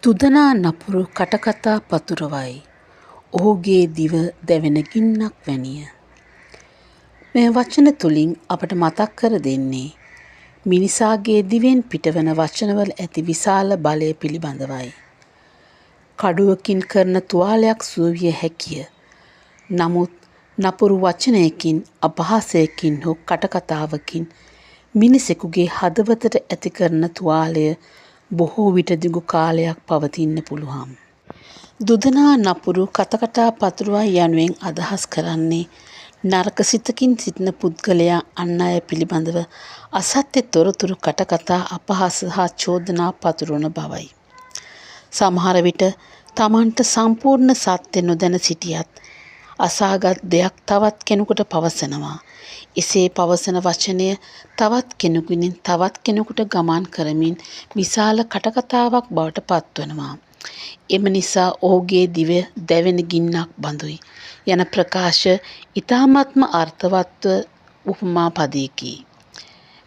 තුදනා නපුරු කටකතා පතුරවයි. ඔහුගේ දිව දැවෙන ගින්නක් වැනිය. මේ වචන තුලින් අපට මතක් කර දෙන්නේ මිනිසාගේ දිවෙන් පිටවන වචනවල ඇති විශාල බලය පිළිබඳවයි. කඩුවකින් කරන තුවාලයක් සුව විය හැකිය. නමුත් නපුරු වචනයකින්, අපහාසයකින් හෝ කටකතාවකින් මිනිසෙකුගේ හදවතට ඇති කරන තුවාලය බොහෝ විට දිගු කාලයක් පවතින්න පුළුවන්. දුදනා නපුරු කටකතා පතුරවයි යනුවෙන් අදහස් කරන්නේ නරක සිතකින් සිටින පුද්ගලයා අන් අය පිළිබඳව අසත්‍ය තොරතුරු කටකතා අපහාස හා චෝදනා පතුරවන බවයි. සමහර විට තමන්ට සම්පූර්ණ සත්‍ය නොදැන සිටියත් අසාගත් දෙයක් තවත් කෙනෙකුට පවසනවා. එසේ පවසන වචනය තවත් කෙනෙකුගෙන් තවත් කෙනෙකුට ගමන් කරමින් විශාල කටකතාවක් බවට පත්වනවා. එම නිසා ඔහුගේ දිව දැවෙන ගින්නක් බඳුයි යන ප්‍රකාශ ඉතාමත්ම අර්ථවත්ව උපමා පදයකි.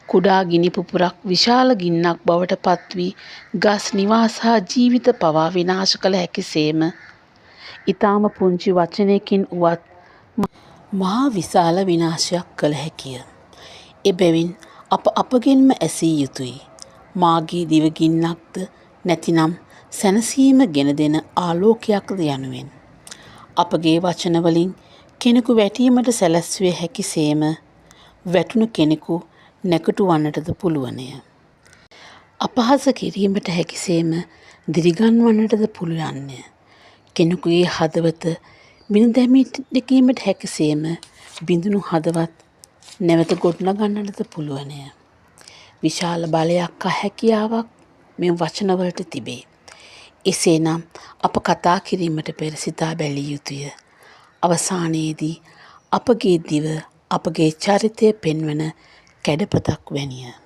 කුඩා ගිනි පුපුරක් විශාල ගින්නක් බවට පත්වී ගස් නිවාස හා ජීවිත පවා විනාශ කළ හැකිසේම ඉතාම පුංචි වචනයකින් වුවත් මහා විශාල විනාශයක් කළ හැකිය. එබැවින් අපගෙන්ම ඇසිය යුතුයි. මාගේ දිව ගින්නක්ද නැතිනම් සැනසීම ගෙන දෙන ආලෝකයක්ද යනුවෙන්. අපගේ වචනවලින් කෙනෙකු වැටීමට සැලැස්විය හැකිසේම වැටුණු කෙනෙකු නැකටුවන්නටද පුළුවනය. අපහාස කිරීමට හැකිසේම දිරිගන්වන්නටද පුළුවන්ය. කෙනෙකුගේ හදවත බිඳදැකීමට හැකිසේම බිඳුණු හදවත් නැවත ගොඩනගන්නටද පුළුවනය. විශාල බලයක් හා හැකියාවක් මේ වචනවලට තිබේ. එසේනම් අප කතා කිරීමට පෙර සිතා බැලිය යුතුය. අවසානයේදී අපගේ දිව අපගේ චරිතය පෙන්වන කැඩපතක් වැනිය.